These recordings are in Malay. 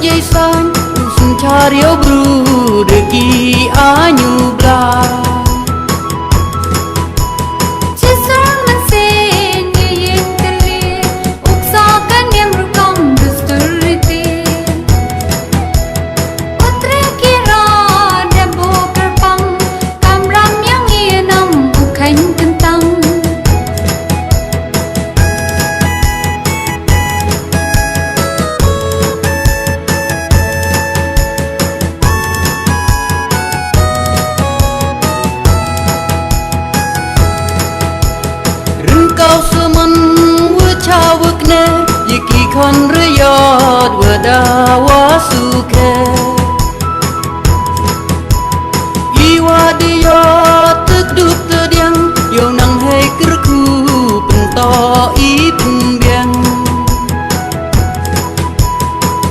San usun cario bru deki anyu bla Cisar mesin yang telir uksakan yang rukam dusturiti Putri kira debo kerpang kamram yang ienam bukan kentang Kau semen wacawak ne Yiki kon reyot wadawa suke Iwa dia tegduk tediang Yo nang hei kerku pento ipun biang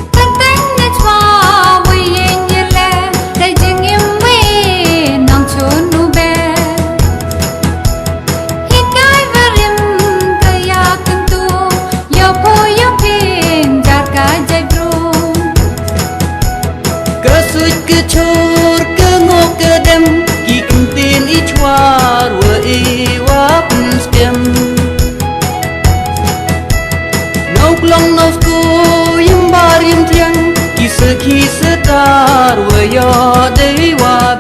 Tentang najwa wayen yele Dai jengim we nang chonu be Hikai verim kaya kentu Yo po yo pin jaga jai bro Kesut kecur kengok kedem Ki kentin ichwar wa iwa pun spiam Long nos ko yim bar yim tiang Kisa kisa tar wa ya dewa